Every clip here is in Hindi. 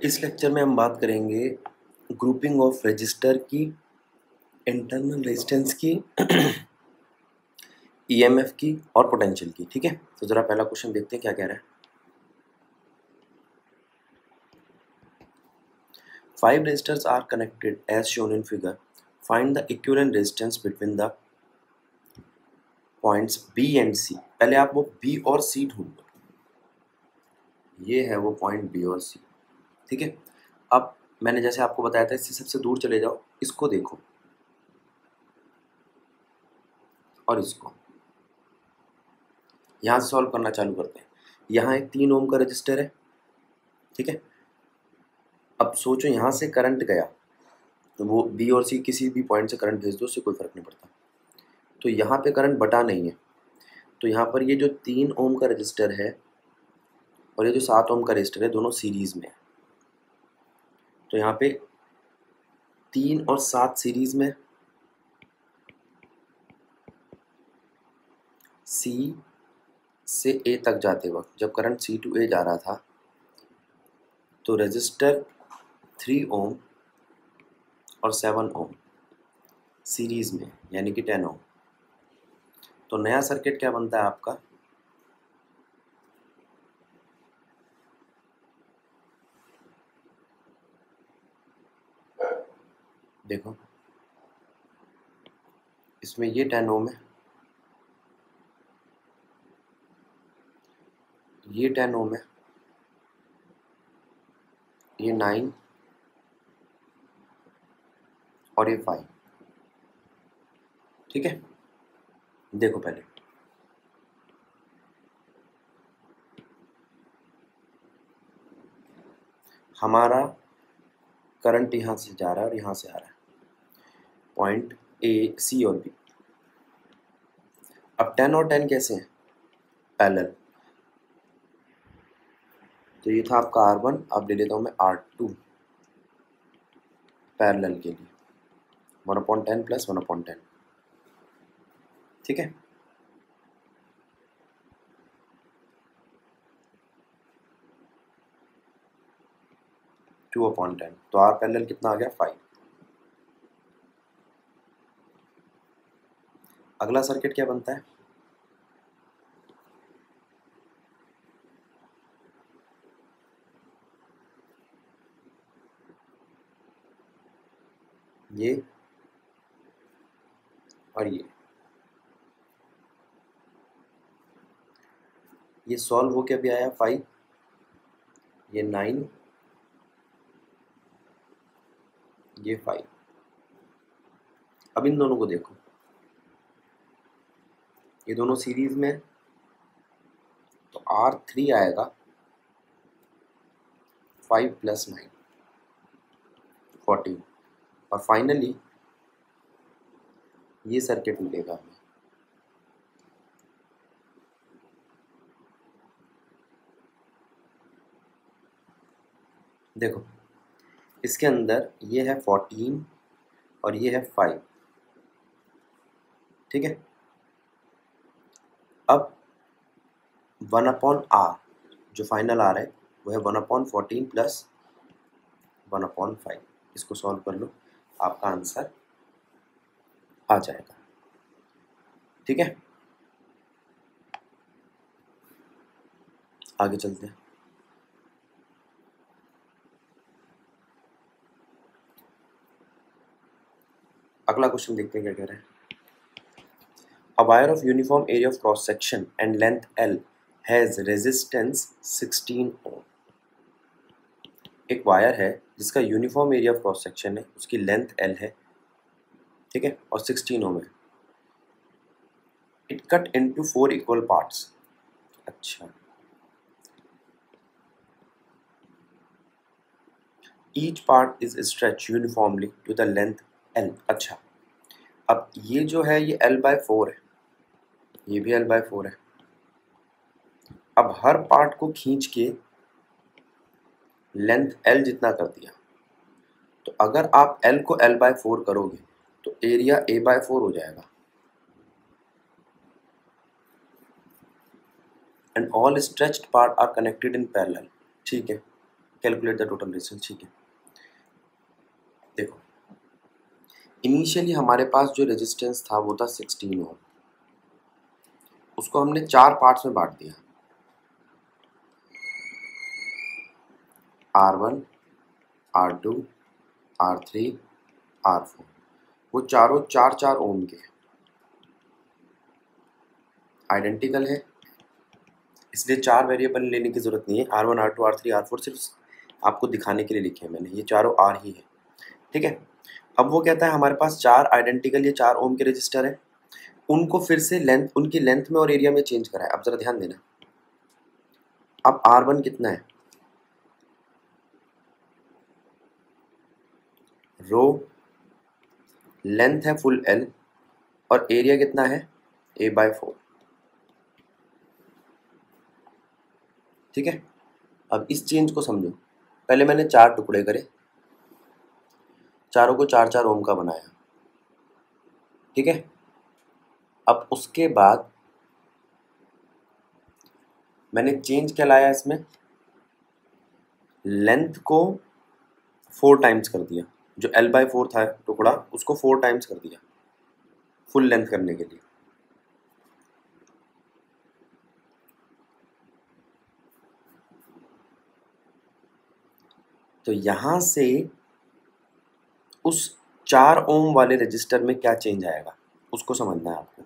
इस लेक्चर में हम बात करेंगे ग्रुपिंग ऑफ रजिस्टर की, इंटरनल रेजिस्टेंस की, ईएमएफ की और पोटेंशियल की। ठीक है, तो ज़रा पहला क्वेश्चन देखते हैं क्या कह रहा है। 5 resistors are connected as shown in figure. Find the equivalent resistance between the points B and C. पहले आप वो B और C ढूंढो। ये है वो पॉइंट B और C। ठीक है, अब मैंने जैसे आपको बताया था, इससे सबसे दूर चले जाओ, इसको देखो और इसको, यहाँ से सॉल्व करना चालू करते हैं। यहाँ एक 3 ओम का रजिस्टर है। ठीक है, अब सोचो यहाँ से करंट गया तो वो बी और सी किसी भी पॉइंट से करंट भेज दो, उससे कोई फर्क नहीं पड़ता। तो यहाँ पे करंट बटा नहीं है, तो यहाँ पर ये जो 3 ओम का रजिस्टर है और ये जो 7 ओम का रजिस्टर है, दोनों सीरीज में है। तो यहाँ पे 3 और 7 सीरीज में, सी से ए तक जाते वक्त जब करंट सी टू ए जा रहा था तो रजिस्टर 3 ओम और 7 ओम सीरीज में, यानी कि 10 ओम। तो नया सर्किट क्या बनता है आपका, देखो इसमें ये 10 ओम है, ये 10 ओम है, ये 9 और ये 5। ठीक है, देखो पहले हमारा करंट यहाँ से जा रहा है और यहाँ से आ रहा है, पॉइंट ए, सी और बी। अब 10 और 10 कैसे हैं, पैरेलल। तो ये था आपका R1, अब ले लेता हूँ मैं R2 पैरेलल के लिए, 1/10 + 1/10। ठीक है, टू अपॉन 10, तो R पैरेलल कितना आ गया, 5। अगला सर्किट क्या बनता है, ये और ये सॉल्व होके अभी आया 5, ये 9, ये 5। अब इन दोनों को देखो, ये दोनों सीरीज में, तो R3 आएगा 5 + 9 14, और फाइनली ये सर्किट मिलेगा हमें। देखो इसके अंदर ये है 14 और ये है 5। ठीक है, अब 1/R जो फाइनल आ रहा है वो है 1/14 + 1/5। इसको सॉल्व कर लो, आपका आंसर आ जाएगा। ठीक है, आगे चलते हैं। अगला क्वेश्चन देखते हैं क्या कह रहा है। A wire of uniform area of cross section and length L has resistance 16 ohm. एक वायर है जिसका uniform area of cross section है, उसकी लेंथ L है, ठीक है, और 16 ओम है। It cut into 4 equal parts. अच्छा, each part is stretch uniformly to the length L। अच्छा, अब ये जो है ये L/4 है, ये भी L/4 है। अब हर पार्ट को खींच के लेंथ L जितना कर दिया, तो अगर आप L को L/4 करोगे तो एरिया A/4 हो जाएगा। And all stretched part are connected in parallel. ठीक है, कैलकुलेट द टोटल रेजिस्टेंस। ठीक है, देखो इनिशियली हमारे पास जो रेजिस्टेंस था वो था 16 ओम, उसको हमने 4 पार्ट्स में बांट दिया, R1, R2, R3, R4। वो चारों 4-4 ओम के आइडेंटिकल है, इसलिए 4 वेरिएबल लेने की ज़रूरत नहीं है। R1, R2, R3, R4 सिर्फ आपको दिखाने के लिए लिखे हैं मैंने, ये चारों R ही है। ठीक है, अब वो कहता है हमारे पास 4 आइडेंटिकल, ये 4 ओम के रजिस्टर है, उनको फिर से लेंथ, उनकी लेंथ में और एरिया में चेंज करा है। अब ज़रा ध्यान देना, अब R1 कितना है, रो, लेंथ है फुल L, और एरिया कितना है A/4। ठीक है, अब इस चेंज को समझो। पहले मैंने 4 टुकड़े करे, चारों को 4-4 ओम का बनाया। ठीक है, अब उसके बाद मैंने चेंज क्या लाया इसमें, लेंथ को 4 टाइम्स कर दिया, जो L/4 था टुकड़ा उसको 4 टाइम्स कर दिया फुल लेंथ करने के लिए। तो यहां से उस 4 ओम वाले रजिस्टर में क्या चेंज आएगा उसको समझना है आपको।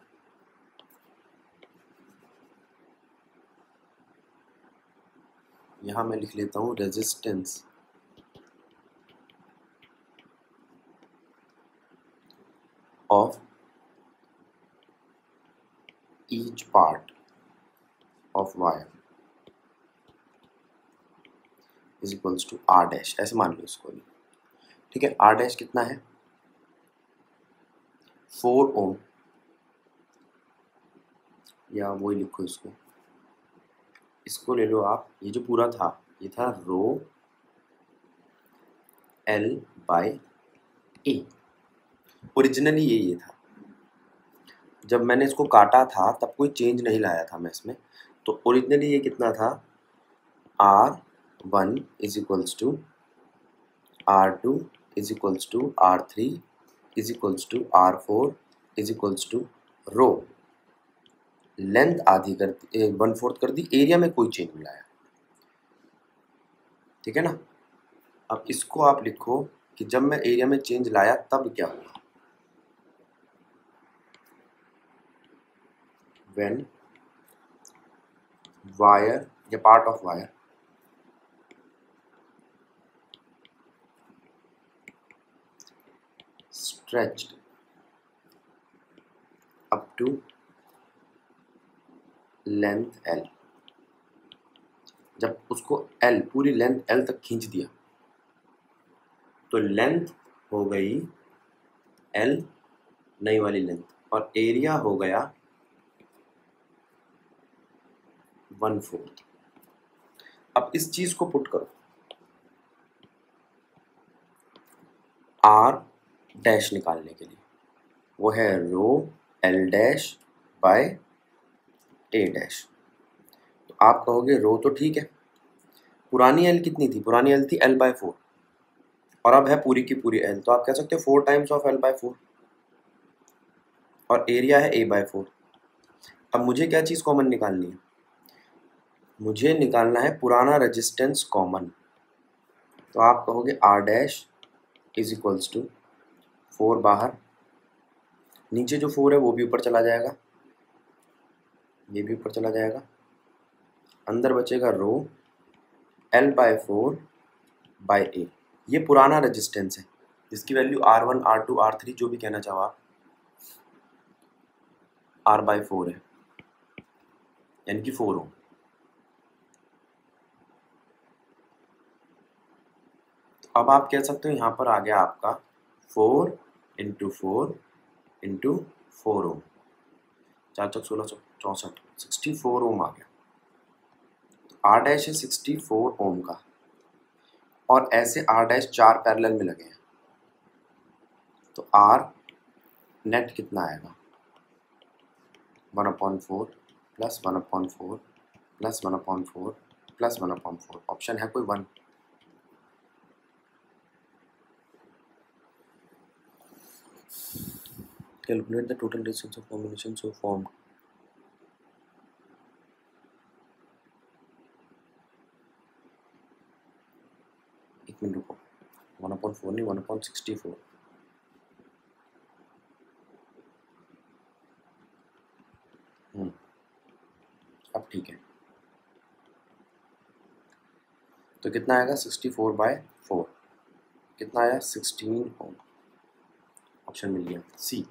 यहां मैं लिख लेता हूं resistance of each part of wire is equals to R dash, ऐसे मान लो इसको। ठीक है, R डैश कितना है 4 ओम, या वही लिखो इसको, इसको ले लो आप, ये जो पूरा था ये था रो L/A, ओरिजिनली ये था। जब मैंने इसको काटा था तब कोई चेंज नहीं लाया था मैं इसमें, तो ओरिजिनली ये कितना था R1 is equals to R2 is equals to R3 is equals to R4 is equals to rho, length आधी कर दी, 1/4 कर दी, एरिया में कोई चेंज नहीं लाया। ठीक है ना, अब इसको आप लिखो कि जब मैं एरिया में चेंज लाया तब क्या हुआ, when wire या part of wire stretched up to length L, जब उसको L पूरी लेंथ L तक खींच दिया तो लेंथ हो गई L नई वाली लेंथ, और एरिया हो गया 1/4। अब इस चीज को पुट करो R डैश निकालने के लिए, वो है रो L dash by A dash. तो आप कहोगे रो तो ठीक है, पुरानी L कितनी थी, पुरानी L थी L/4, और अब है पूरी की पूरी L, तो आप कह सकते हो 4 टाइम्स ऑफ L/4, और एरिया है A/4। अब मुझे क्या चीज़ कॉमन निकालनी है, मुझे निकालना है पुराना रेजिस्टेंस कॉमन। तो आप कहोगे R dash is equals to 4 बाहर, नीचे जो 4 है वो भी ऊपर चला जाएगा, ये भी ऊपर चला जाएगा, अंदर बचेगा रो L/4 बाय A। ये पुराना रेजिस्टेंस है जिसकी वैल्यू R1, R2, R3 जो भी कहना चाहो आप, R/4 है, यानी कि 4 ओम। अब आप कह सकते हो यहाँ पर आ गया आपका 4 × 4 × 4 ओम, 4 चौक 16 64, 64 ओम आ गया। R डैश है 64 ओम का, और ऐसे R डैश 4 पैरेलल में लगे हैं, तो R नेट कितना आएगा 1/4 +1/4 +1/4 +1/4, ऑप्शन है कोई 1, calculate the total resistance of combination so formed. एक मिनट रुको, 1/4 नहीं 1/64। अब ठीक है, तो कितना आएगा 64/4, कितना आया 16 ओम। ऑप्शन मिल गया सी।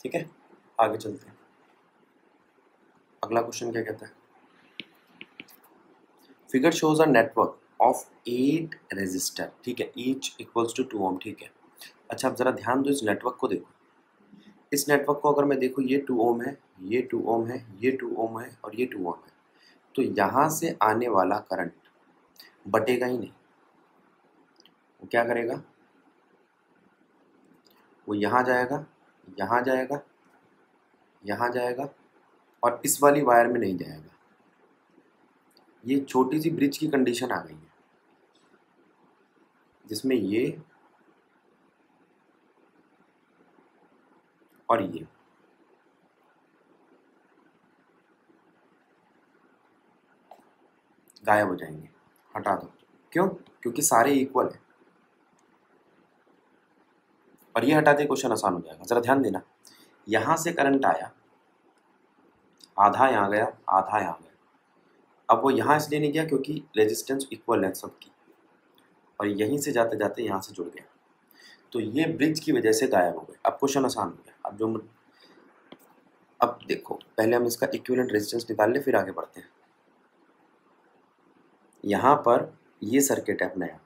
ठीक है, आगे चलते हैं। अगला क्वेश्चन क्या कहता है, figure shows a network of 8 resistor, ठीक है, ईच इक्वल्स टू 2 ओम। ठीक है, अच्छा अब जरा ध्यान दो, इस नेटवर्क को देखो। इस नेटवर्क को अगर मैं देखूँ, ये 2 ओम है, ये 2 ओम है, ये 2 ओम है और ये 2 ओम है, तो यहाँ से आने वाला करंट बटेगा ही नहीं। वो क्या करेगा, वो यहाँ जाएगा, यहाँ जाएगा, यहाँ जाएगा और इस वाली वायर में नहीं जाएगा। ये छोटी सी ब्रिज की कंडीशन आ गई है, जिसमें ये और ये गायब हो जाएंगे, हटा दो। क्यों, क्योंकि सारे इक्वल है और ये हटाते क्वेश्चन आसान हो जाएगा। जरा ध्यान देना, यहाँ से करंट आया, आधा यहाँ गया, आधा यहाँ गया। अब वो यहाँ इसलिए नहीं गया क्योंकि रेजिस्टेंस इक्वल है सबकी, और यहीं से जाते जाते यहाँ से जुड़ गया, तो ये ब्रिज की वजह से गायब हो गए। अब क्वेश्चन आसान हो गया। अब देखो, पहले हम इसका इक्विवेलेंट रेजिस्टेंस निकाल ले, फिर आगे बढ़ते हैं। यहाँ पर ये सर्किट है नया,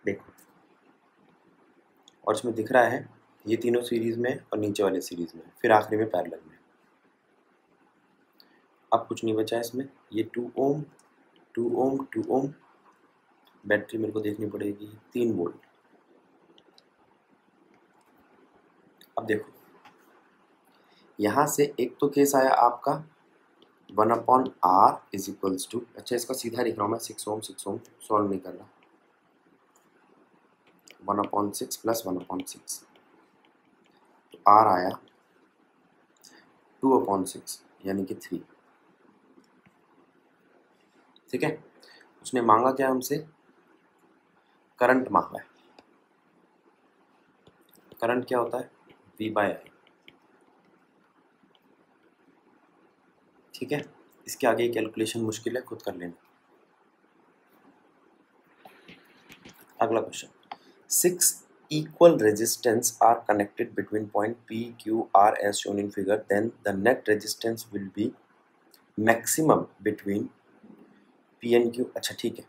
देखो, और इसमें दिख रहा है ये तीनों सीरीज में और नीचे वाले सीरीज में, फिर आखिरी में पैरेलल में। अब कुछ नहीं बचा इसमें, ये 2 ओम 2 ओम 2 ओम, बैटरी मेरे को देखनी पड़ेगी 3 वोल्ट। अब देखो, यहाँ से एक तो केस आया आपका 1/r इज इक्वल्स टू, अच्छा इसका सीधा लिख रहा हूँ मैं, 6 ओम 6 ओम, सॉल्व नहीं कर रहा, 1/6 प्लस 1/6, तो r आया 2/6 यानी कि 3। ठीक है, उसने मांगा क्या हमसे, करंट मांगा है। करंट क्या होता है, V/I। ठीक है, इसके आगे कैलकुलेशन मुश्किल है, खुद कर लेना। अगला question, 6 equal resistance are connected between point P, Q, R as shown in figure, then the net resistance will be maximum between P and Q। अच्छा ठीक है,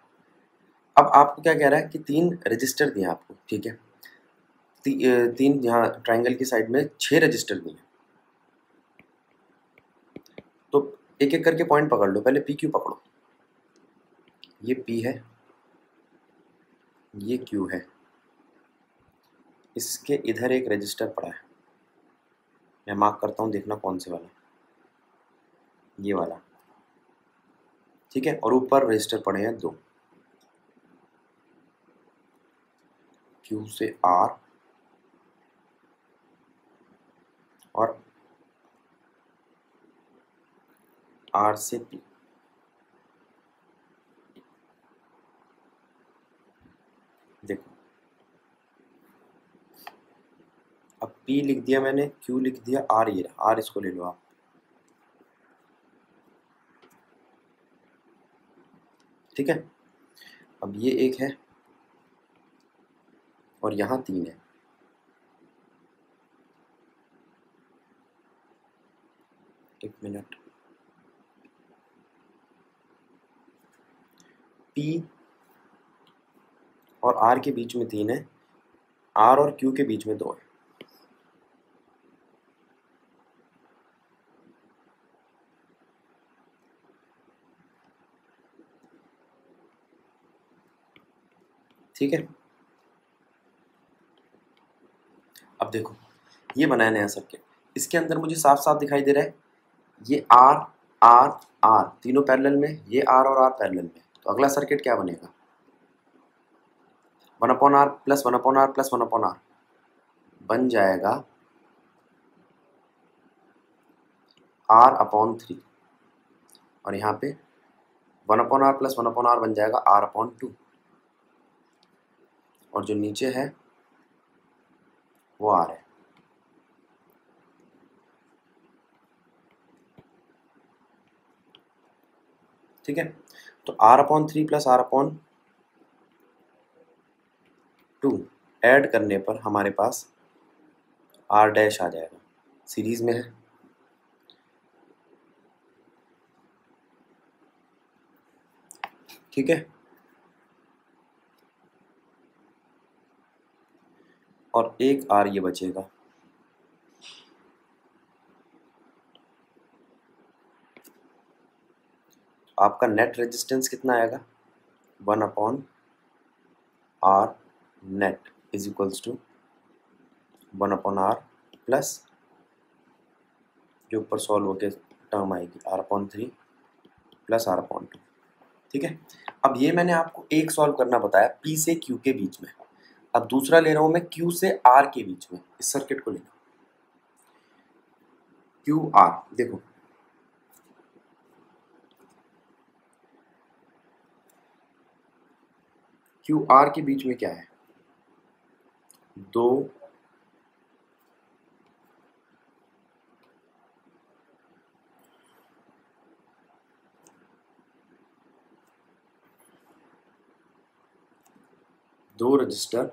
अब आपको क्या कह रहा है कि 3 रजिस्टर दिए आपको, ठीक है, तीन यहाँ ट्राइंगल की साइड में 6 रजिस्टर दिए, तो एक एक करके पॉइंट पकड़ लो। पहले पी क्यू पकड़ो, ये पी है, ये क्यू है, इसके इधर एक रजिस्टर पड़ा है, मैं मार्क करता हूँ, देखना कौन से वाला, ये वाला। ठीक है, और ऊपर रजिस्टर पड़े हैं 2, क्यू से आर और आर से पी। देखो, अब P लिख दिया मैंने, Q लिख दिया, R ये रहा, R इसको ले लो आप। ठीक है, अब ये एक है और यहाँ 3 है। एक मिनट, P और R के बीच में 3 है, R और Q के बीच में 2 है। ठीक है, अब देखो, ये बनाया नया सर्किट, इसके अंदर मुझे साफ साफ दिखाई दे रहा है ये आर आर आर तीनों पैरेलल में, ये आर और आर पैरेलल में। तो अगला सर्किट क्या बनेगा, 1/r plus 1/r plus 1/r बन जाएगा r/3, और यहाँ पे 1/r प्लस 1/r बन जाएगा r/2, और जो नीचे है वो r है। ठीक है, तो r/3 प्लस r/2 ऐड करने पर हमारे पास r डैश आ जाएगा, सीरीज में है। ठीक है, और एक r ये बचेगा। आपका नेट रेजिस्टेंस कितना आएगा, 1/r net is equals to 1/r plus जो ऊपर सॉल्व होके टर्म आएगी r/3 प्लस r/2। ठीक है, अब ये मैंने आपको एक सॉल्व करना बताया P से Q के बीच में। अब दूसरा ले रहा हूं मैं Q से R के बीच में। इस सर्किट को लेना QR, देखो QR के बीच में क्या है, दो रजिस्टर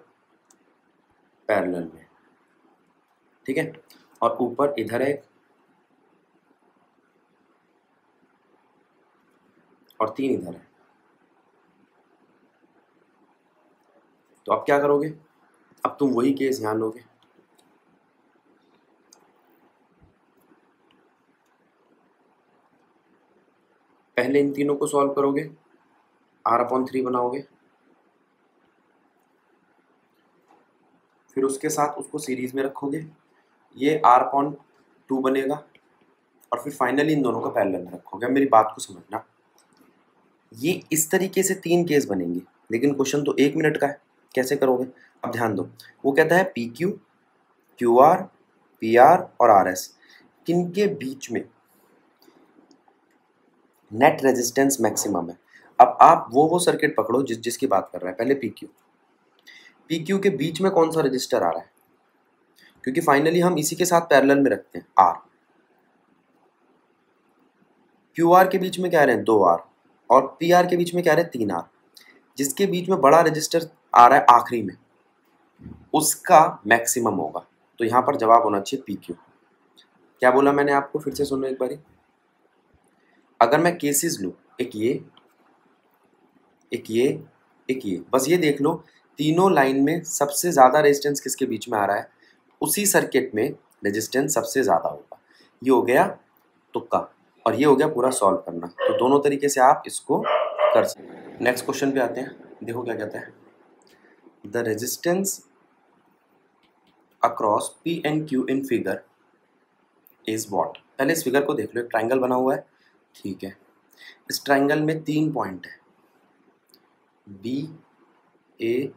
पैरेलल में। ठीक है, और ऊपर इधर एक और 3 इधर है। तो अब क्या करोगे, अब तुम वही केस ध्यान लोगे, पहले इन तीनों को सॉल्व करोगे, r/3 बनाओगे, फिर उसके साथ उसको सीरीज में रखोगे, ये r/2 बनेगा, और फिर फाइनली इन दोनों को पैरेलल में रखोगे। अब मेरी बात को समझना, ये इस तरीके से 3 केस बनेंगे, लेकिन क्वेश्चन तो 1 मिनट का है, कैसे करोगे। अब ध्यान दो, वो कहता है PQ, QR, PR और RS किनके बीच में नेट रेजिस्टेंस मैक्सिमम है। अब आप वो सर्किट पकड़ो जिसकी बात कर रहा है। पहले PQ के बीच में कौन सा रजिस्टर आ रहा है, क्योंकि फाइनली हम इसी के साथ पैरेलल में रखते हैं R। QR के बीच में क्या रहे हैं, 2R, और PR के बीच में क्या रहे हैं, 3R। जिसके बीच में बड़ा रजिस्टर आ रहा है आखिरी में, उसका मैक्सिमम होगा। तो यहाँ पर जवाब होना चाहिए PQ। क्या बोला मैंने आपको, फिर से सुनो एक बारी। अगर मैं केसेस लूँ, एक ये, एक ये, एक ये, बस ये देख लो तीनों लाइन में सबसे ज़्यादा रेजिस्टेंस किसके बीच में आ रहा है, उसी सर्किट में रेजिस्टेंस सबसे ज़्यादा होगा। ये हो गया तुक्का, और ये हो गया पूरा सॉल्व करना। तो दोनों तरीके से आप इसको कर सकते। नेक्स्ट क्वेश्चन पे आते हैं, देखो क्या कहता है, the resistance across P and Q in figure is what. पहले इस फिगर को देख लो, एक ट्राइंगल बना हुआ है। ठीक है, इस ट्राइंगल में 3 पॉइंट है, B A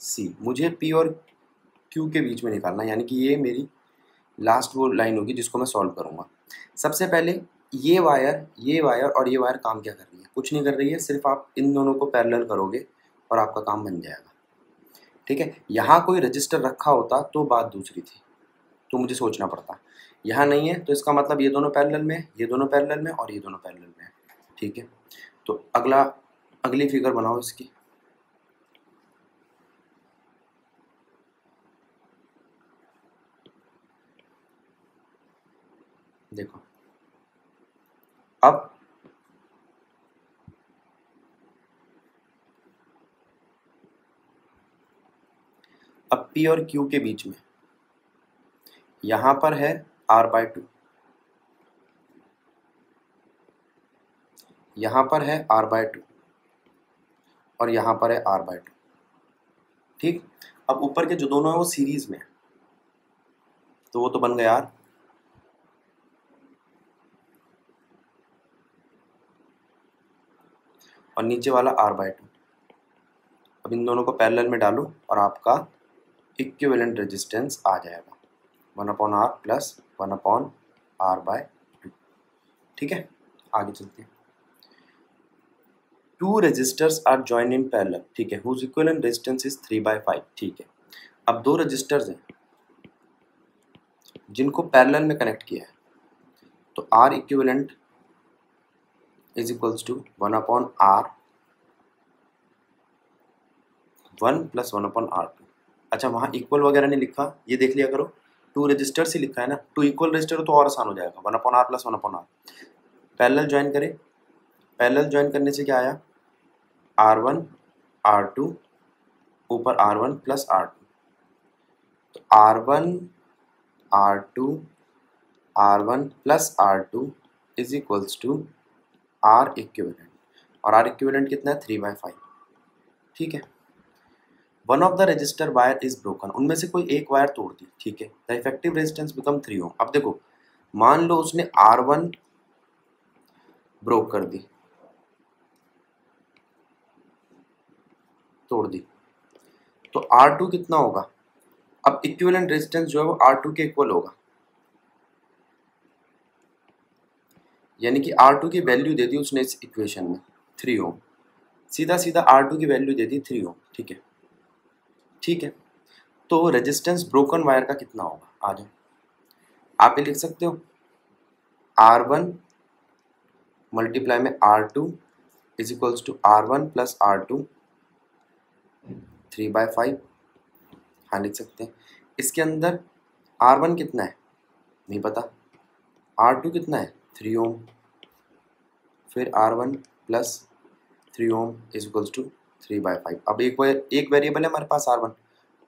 C। मुझे P और Q के बीच में निकालना, यानी कि ये मेरी लास्ट वो लाइन होगी जिसको मैं सॉल्व करूँगा। सबसे पहले ये वायर और ये वायर काम क्या कर रही है, कुछ नहीं कर रही है, सिर्फ आप इन दोनों को पैरेलल करोगे और आपका काम बन जाएगा। ठीक है, यहाँ कोई रजिस्टर रखा होता तो बात दूसरी थी, तो मुझे सोचना पड़ता। यहाँ नहीं है, तो इसका मतलब ये दोनों पैरेलल में, ये दोनों पैरेलल में और ये दोनों पैरेलल में है। ठीक है, तो अगली फिगर बनाओ इसकी। देखो अब P और Q के बीच में यहाँ पर है R/2, यहाँ पर है R/2 और यहाँ पर है R/2। ठीक, अब ऊपर के जो दोनों है वो सीरीज में है, तो वो तो बन गया R। और नीचे वाला R/2। अब इन दोनों को पैरेलल में डालो और आपका इक्विवेलेंट रेजिस्टेंस आ जाएगा 1/R प्लस 1/R/2। ठीक है, आगे चलते हैं। Two resistors are joined in parallel, ठीक है, हुज इक्विवेलेंट रेजिस्टेंस इज 3/5। ठीक है, अब दो रेजिस्टर्स हैं जिनको पैरेलल में कनेक्ट किया है, तो R equivalent is equals to 1/R1 plus 1/R2। अच्छा, वहाँ इक्वल वगैरह नहीं लिखा, ये देख लिया करो, टू रजिस्टर्स ही लिखा है ना, टू इक्वल रजिस्टर तो और आसान हो जाएगा, 1/R plus 1/R। Parallel join करें, पैरेलल ज्वाइन करने से क्या आया, R1 R2 ऊपर R1 प्लस R2, तो R1 plus R2 is equals to R equivalent, और R इक्विवेलेंट कितना है, 3/5। ठीक है, one of the resistor wire is broken, उनमें से कोई एक वायर तोड़ दी, ठीक है, the effective resistance become 3 ohm. अब देखो, मान लो उसने R1 ब्रोक कर दी, तोड़ दी, तो R2 कितना होगा, अब इक्विवेलेंट रेजिस्टेंस जो है वो R2 के इक्वल होगा, यानी कि R2 की वैल्यू दे दी उसने इस इक्वेशन में 3 ओम, सीधा सीधा R2 की वैल्यू दे दी 3 ओम। ठीक है, ठीक है, तो रेजिस्टेंस ब्रोकन वायर का कितना होगा, आ जाओ, आप ये लिख सकते हो, R1 मल्टीप्लाई में R2 is equals to R1 plus R2 3/5। हाँ, लिख सकते हैं। इसके अंदर R1 कितना है नहीं पता, R2 कितना है 3 ओम, फिर R1 plus 3 ohm is equals to 3/5। अब एक वेरिएबल है हमारे पास R1,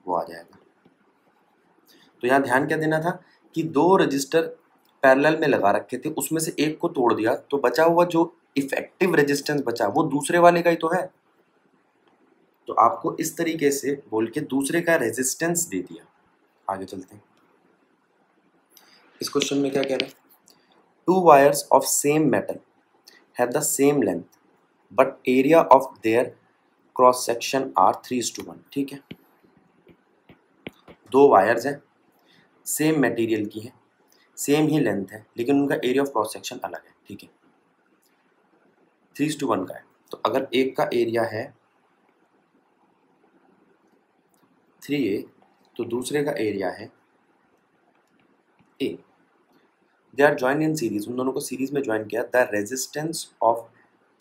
वो आ जाएगा। तो यहाँ ध्यान क्या देना था कि दो रजिस्टर पैरेलल में लगा रखे थे, उसमें से एक को तोड़ दिया, तो बचा हुआ जो इफेक्टिव रेजिस्टेंस बचा वो दूसरे वाले का ही तो है, तो आपको इस तरीके से बोल के दूसरे का रेजिस्टेंस दे दिया। आगे चलते हैं, इस क्वेश्चन में क्या कह रहे हैं, two wires of same metal have the same length but area of their cross section are 3:1। ठीक है, दो वायर्स हैं, सेम मटेरियल की है, सेम ही लेंथ है, लेकिन उनका एरिया ऑफ क्रॉस सेक्शन अलग है। ठीक है, 3:1 का है, तो अगर एक का एरिया है 3A तो दूसरे का एरिया है A। They are join in series, उन दोनों को सीरीज में ज्वाइन किया, the resistance of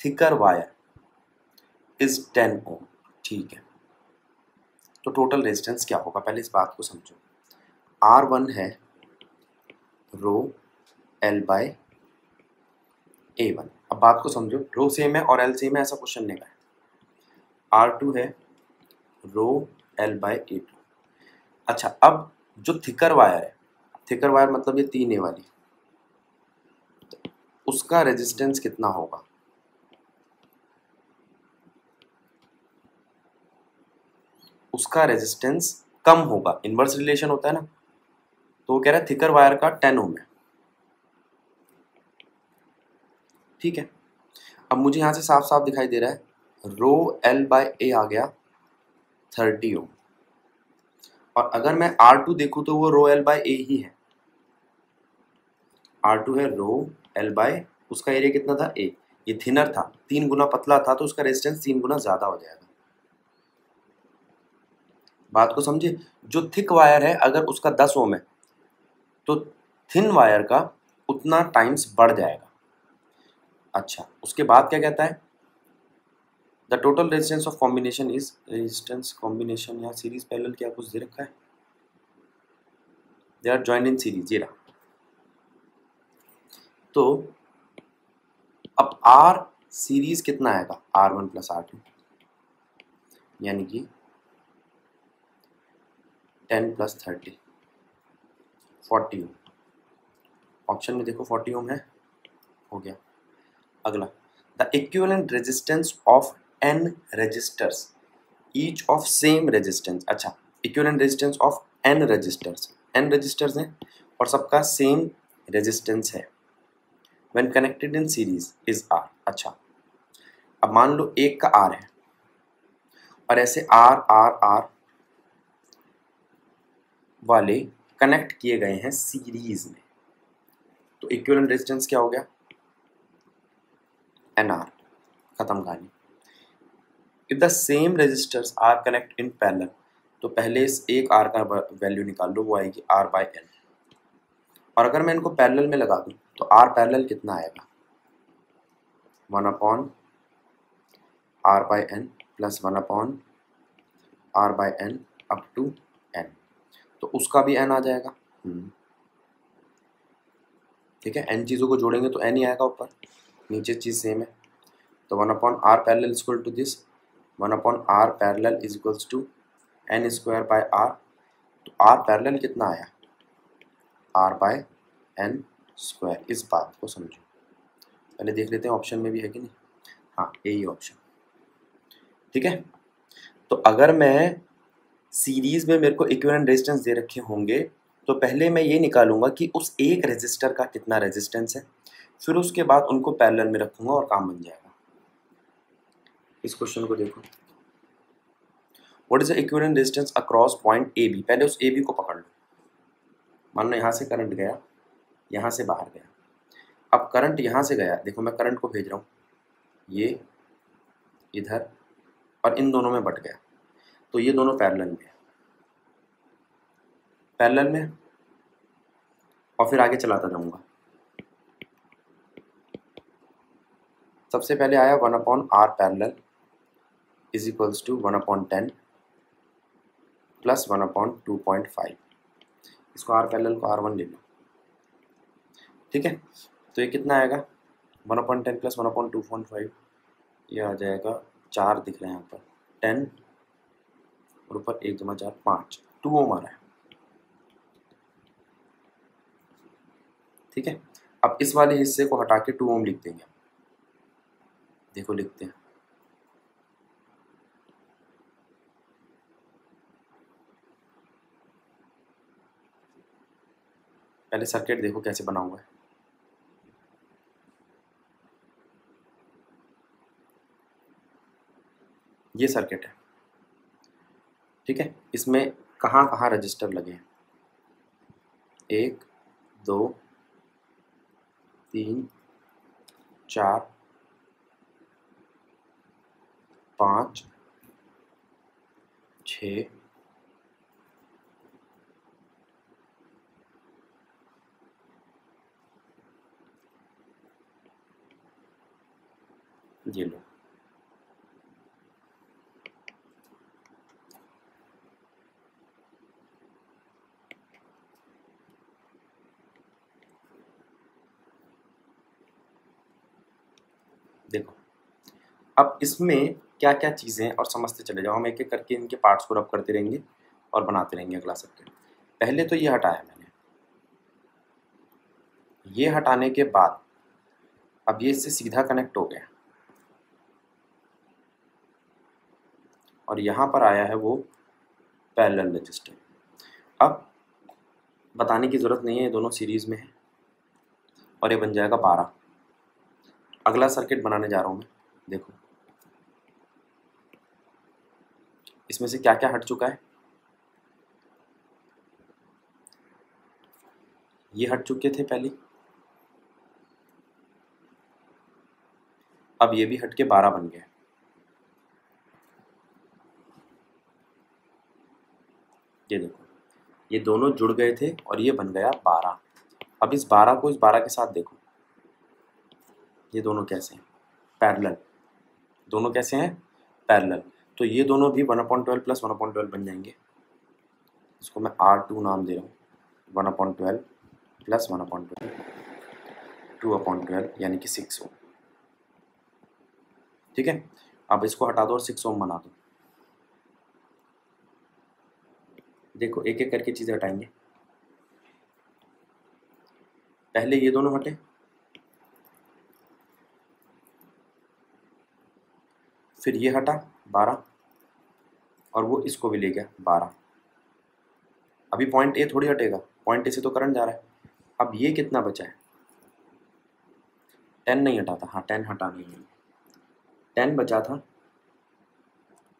thicker wire is 10 ohm. ठीक है, तो टोटल रेजिस्टेंस क्या होगा, पहले इस बात को समझो, R1 है रो L/A1। अब बात को समझो, रो सेम है और L सेम है, ऐसा क्वेश्चन नहीं है। R2 है रो L/A2। अच्छा, अब जो थिकर वायर है, थिकर वायर मतलब ये 3A वाली, तो उसका रेजिस्टेंस कितना होगा, उसका रेजिस्टेंस कम होगा, इनवर्स रिलेशन होता है ना, तो वो कह रहा है थिकर वायर का 10 ओम है। ठीक है, अब मुझे यहाँ से साफ साफ दिखाई दे रहा है, रो L/A आ गया 30 ओम, और अगर मैं R2 देखूँ तो वो रो L/A ही है, R2 है रो L/, उसका एरिया कितना था A, ये थिनर था, 3 गुना पतला था, तो उसका रेजिस्टेंस 3 गुना ज़्यादा हो जाएगा। बात को समझे, जो थिक वायर है अगर उसका 10 ओम है तो थिन वायर का उतना टाइम्स बढ़ जाएगा। अच्छा, उसके बाद क्या कहता है, the total resistance of combination is, resistance combination या सीरीज पैरेलल क्या कुछ दे रखा है, they are joined in series, ये रहा। तो अब R सीरीज कितना आएगा, R1 प्लस R2, यानी कि 10 प्लस 30 40 ओम। ऑप्शन में देखो 40 ओम है, हो गया। अगला, the equivalent resistance of n resistors each of same resistance. अच्छा, equivalent resistance of n resistors हैं और सबका सेम रेजिस्टेंस है, when connected in series is R। अच्छा, अब मान लो एक का आर है और ऐसे आर आर आर वाले कनेक्ट किए गए हैं सीरीज में, तो इक्विवेलेंट रेजिस्टेंस क्या हो गया, एन आर, खत्म कहानी। If the same resistors are connect in parallel, तो पहले इस एक आर का वैल्यू निकाल लो, वो आएगी आर बाई एन। और अगर मैं इनको पैरेलल में लगा दूं तो आर पैरेलल कितना आएगा, 1 R by n plus 1 R by n up to n, तो उसका भी एन आ जाएगा। ठीक है, एन चीज़ों को जोड़ेंगे तो एन ही आएगा ऊपर, नीचे चीज़ सेम है। तो 1 R parallel is equal to this, 1 R parallel is equals to n square by R. तो आर पैरेलल कितना आया, आर बाय एन स्क्वायर। इस बात को समझो, पहले देख लेते हैं ऑप्शन में भी है कि नहीं। हाँ, यही ऑप्शन। ठीक है, तो अगर मैं सीरीज में मेरे को इक्विवेलेंट रेजिस्टेंस दे रखे होंगे तो पहले मैं ये निकालूंगा कि उस एक रेजिस्टर का कितना रेजिस्टेंस है, फिर उसके बाद उनको पैरेलल में रखूंगा और काम बन जाएगा। इस क्वेश्चन को देखो, what is the equivalent resistance across point A B. पहले उस ए बी को पकड़ लो, मान लो यहाँ से करंट गया, यहाँ से बाहर गया। अब करंट यहाँ से गया, देखो मैं करंट को भेज रहा हूँ, ये इधर और इन दोनों में बट गया, तो ये दोनों पैरेलल में है, पैरेलल में, और फिर आगे चलाता जाऊंगा। सबसे पहले आया 1 R parallel is equals to 1/10 plus 1/2.5। इसको आर पैरेलल को R1 ले लो। ठीक है, तो ये कितना आएगा, 1/10 प्लस 1/2.5, ये आ जाएगा 4 दिख रहे हैं यहाँ पर, 10 और ऊपर 1 जमा 4 5, 2 ओम आ रहा है। ठीक है, अब इस वाले हिस्से को हटा के 2 ओम लिख देंगे। देखो लिखते हैं, पहले सर्किट देखो कैसे बना हुआ है। ये सर्किट है। ठीक है, इसमें कहाँ कहाँ रजिस्टर लगे हैं, 1 2 3 4 5 6 ये लो। देखो अब इसमें क्या क्या चीज़ें हैं और समझते चले जाओ, हम एक एक करके इनके पार्ट्स को रब करते रहेंगे और बनाते रहेंगे अगला सर्किट। पहले तो ये हटाया मैंने, ये हटाने के बाद अब ये इससे सीधा कनेक्ट हो गया और यहाँ पर आया है वो पैरेलल रजिस्टर। अब बताने की ज़रूरत नहीं है, ये दोनों सीरीज़ में है और ये बन जाएगा 12। अगला सर्किट बनाने जा रहा हूँ मैं, देखो इसमें से क्या क्या हट चुका है, ये हट चुके थे पहले, अब ये भी हट के 12 बन गया। ये देखो, ये दोनों जुड़ गए थे और ये बन गया 12। अब इस 12 को इस 12 के साथ देखो, ये दोनों कैसे हैं, पैरेलल, दोनों कैसे हैं, पैरेलल। तो ये दोनों भी 1/12 प्लस 1/12 बन जाएंगे। इसको मैं R2 नाम दे रहा हूँ, 1/12 प्लस 1/12 2/12 यानी कि 6 ओम। ठीक है, अब इसको हटा दो और 6 ओम बना दो। देखो एक एक करके चीज़ें हटाएंगे, पहले ये दोनों हटे, फिर ये हटा 12 और वो इसको भी ले गया 12। अभी पॉइंट ए थोड़ी हटेगा, पॉइंट ए से तो करंट जा रहा है। अब ये कितना बचा है, 10 नहीं हटा था, हाँ 10 हटा नहीं है, 10 बचा था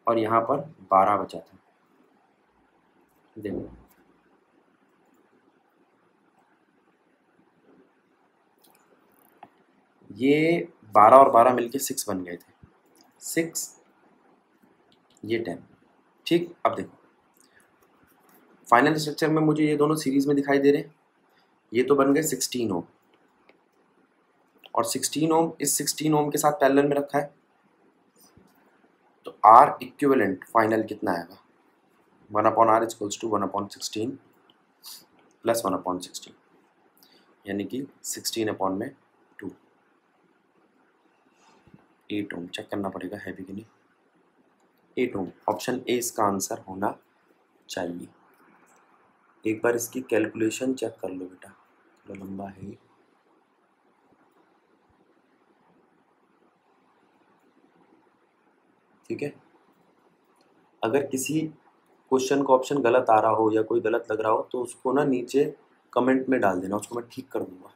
और यहाँ पर 12 बचा था। देखो ये 12 और 12 मिलके 6 बन गए थे, 6 ये 10। ठीक, अब देखो फाइनल स्ट्रक्चर में मुझे ये दोनों सीरीज में दिखाई दे रहे हैं। ये तो बन गए 16 ओम, और 16 ओम इस 16 ओम के साथ पैरेलल में रखा है, तो आर इक्विवेलेंट फाइनल कितना आएगा, 1/r इक्वल्स टू 1/16 प्लस 1/16, यानी कि 16/2। 8 ओम चेक करना पड़ेगा है भी कि नहीं। 8 ओम, ऑप्शन ए इसका आंसर होना चाहिए। एक बार इसकी कैलकुलेशन चेक कर लो बेटा, थोड़ा लंबा है। ठीक है, अगर किसी क्वेश्चन का ऑप्शन गलत आ रहा हो या कोई गलत लग रहा हो तो उसको ना नीचे कमेंट में डाल देना, उसको मैं ठीक कर दूंगा।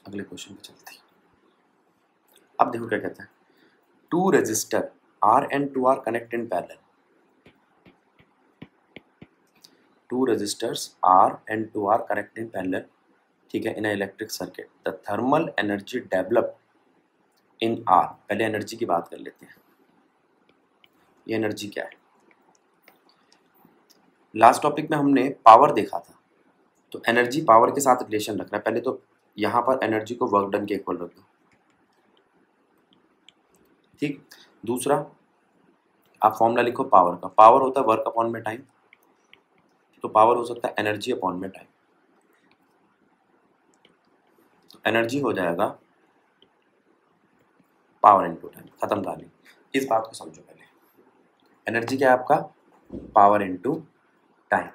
अगले क्वेश्चन पे चलते हैं। अब देखो क्या कहता है, two resistor R and two R connect in parallel. Two resistors R and two R connect in parallel, ठीक है, in electric circuit. The thermal energy develop in R. पहले एनर्जी की बात कर लेते हैं, ये एनर्जी क्या है। लास्ट टॉपिक में हमने पावर देखा था, तो एनर्जी पावर के साथ रिलेशन रखना है। पहले तो यहाँ पर एनर्जी को वर्क डन के इक्वल रख दो, ठीक। दूसरा आप फॉर्मूला लिखो पावर का, पावर होता है वर्क अपॉन में टाइम, तो पावर हो सकता है एनर्जी अपॉन में टाइम। तो एनर्जी हो जाएगा पावर इनटू टाइम, खत्म कहानी। इस बात को समझो पहले, एनर्जी क्या है आपका, पावर इनटू टाइम,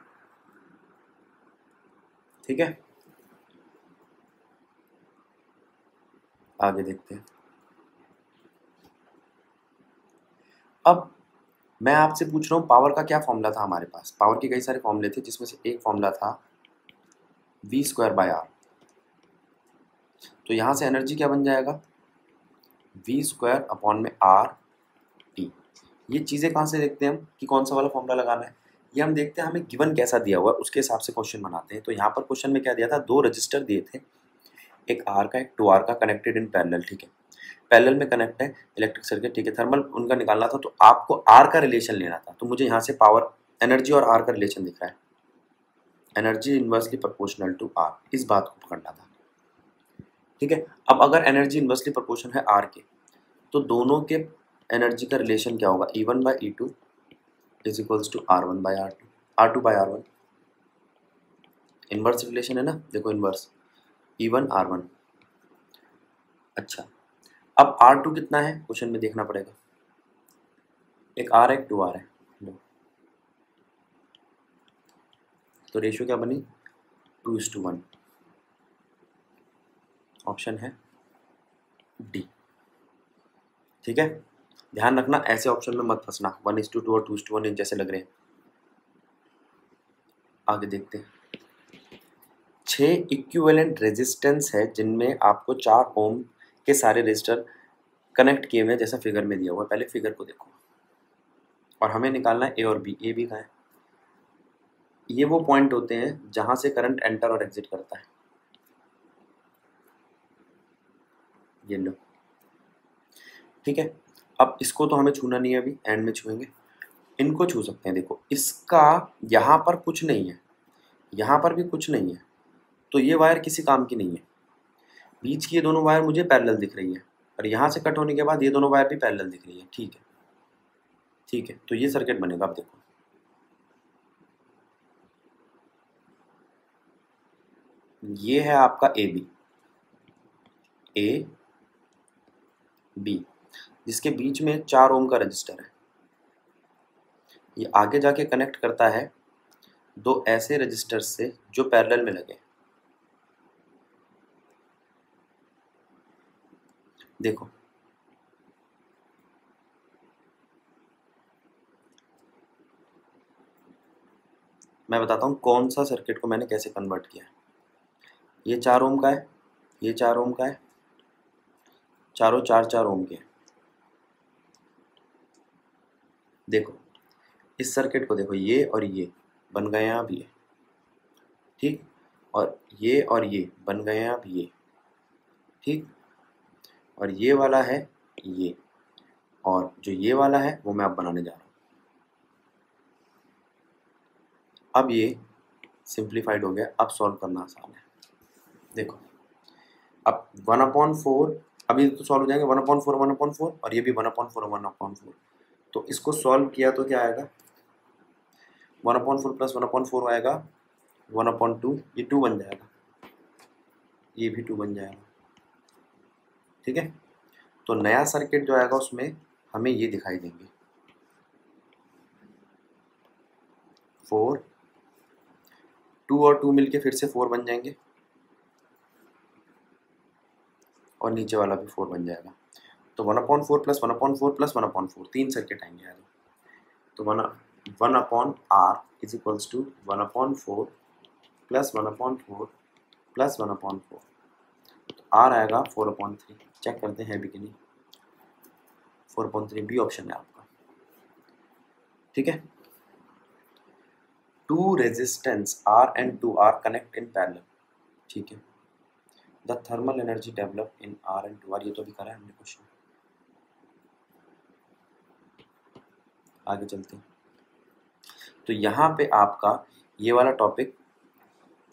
ठीक है। आगे देखते हैं। अब मैं आपसे पूछ रहा हूँ पावर का क्या फॉर्मूला था हमारे पास। पावर के कई सारे फॉर्मूले थे, जिसमें से एक फॉर्मूला था v²/r। तो यहाँ से एनर्जी क्या बन जाएगा, v² अपॉन में r t। ये चीज़ें कहाँ से देखते हैं हम कि कौन सा वाला फॉर्मूला लगाना है, ये हम देखते हैं हमें गिवन कैसा दिया हुआ है उसके हिसाब से क्वेश्चन बनाते हैं। तो यहाँ पर क्वेश्चन में क्या दिया था, दो रजिस्टर दिए थे, एक आर का एक 2r का, कनेक्टेड इन पैरेलल, ठीक है। पैरेलल में कनेक्ट है इलेक्ट्रिक सर्किट, ठीक है। थर्मल उनका निकालना था, तो आपको आर का रिलेशन लेना था। तो मुझे यहाँ से पावर एनर्जी और आर का रिलेशन दिख रहा है, energy inversely proportional to R, इस बात को पकड़ना था, ठीक है। अब अगर एनर्जी इन्वर्सली प्रोपोर्शनल है आर के, तो दोनों के एनर्जी का रिलेशन क्या होगा, E1/E2 is equals to R1/R2, R2/R1। Inverse relation है ना, देखो इनवर्स E1/R1। अच्छा, अब R2 कितना है क्वेश्चन में देखना पड़ेगा, एक R है एक 2R है, तो रेशियो क्या बनी, 2:1। ऑप्शन है डी, ठीक है। ध्यान रखना ऐसे ऑप्शन में मत फंसना, 1:2 और 2:1 जैसे लग रहे हैं। आगे देखते हैं। 6 इक्विवेलेंट रेजिस्टेंस है जिनमें आपको 4 ओम के सारे रेजिस्टर कनेक्ट किए हुए हैं, जैसा फिगर में दिया हुआ है। पहले फिगर को देखो, और हमें निकालना है ए और बी। ए बी कहाँ है, ये वो पॉइंट होते हैं जहां से करंट एंटर और एग्जिट करता है, ये लो, ठीक है। अब इसको तो हमें छूना नहीं है, अभी एंड में छुएंगे। इनको छू सकते हैं, देखो इसका यहाँ पर कुछ नहीं है, यहाँ पर भी कुछ नहीं है, तो ये वायर किसी काम की नहीं है। बीच की ये दोनों वायर मुझे पैरेलल दिख रही है, और यहाँ से कट होने के बाद ये दोनों वायर भी पैरेलल दिख रही है, ठीक है, ठीक है। तो ये सर्किट बनेगा। अब देखो ये है आपका ए बी, ए बी, जिसके बीच में 4 ओम का रजिस्टर है। ये आगे जाके कनेक्ट करता है दो ऐसे रजिस्टर से जो पैरेलल में लगे। देखो मैं बताता हूँ कौन सा सर्किट को मैंने कैसे कन्वर्ट किया है। ये 4 ओम का है, ये 4 ओम का है, चारों 4 ओम के हैं। देखो इस सर्किट को देखो, ये और ये बन गए हैं अब ये, ठीक, और ये बन गए हैं अब ये, ठीक, और ये वाला है ये, और जो ये वाला है वो मैं अब बनाने जा रहा हूँ। अब ये सिंप्लीफाइड हो गया, अब सॉल्व करना आसान है। देखो अब 1/4, अभी तो सॉल्व हो जाएंगे 1/4 1/4, और ये भी 1/4 1/4। तो इसको सॉल्व किया तो क्या आएगा, 1/4 प्लस 1/4 आएगा 1/2, ये 2 बन जाएगा, ये भी 2 बन जाएगा, ठीक है। तो नया सर्किट जो आएगा उसमें हमें ये दिखाई देंगे 4, 2 और 2 मिलके फिर से 4 बन जाएंगे, और नीचे वाला भी 4 बन जाएगा। तो 1/4 प्लस 1/4 प्लस 1/4 3 सर्किट आएंगे यार। तो 1/r is equals to 1/4 plus 1/4 plus 1/4, तो r आएगा 4/3। चेक करते हैं भी कि नहीं, 4/3 बी ऑप्शन है आपका, ठीक है। 2 resistance R and 2R connect in parallel, ठीक है। The thermal energy develop in R and 2R, ये तो भी करा है हमने क्वेश्चन। आगे चलते हैं। तो यहाँ पे आपका ये वाला टॉपिक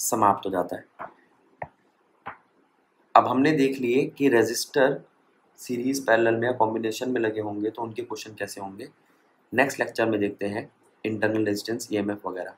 समाप्त हो जाता है। अब हमने देख लिए कि रेजिस्टर सीरीज पैरेलल में या कॉम्बिनेशन में लगे होंगे तो उनके क्वेश्चन कैसे होंगे। नेक्स्ट लेक्चर में देखते हैं इंटरनल रेजिस्टेंस, ईएमएफ वगैरह।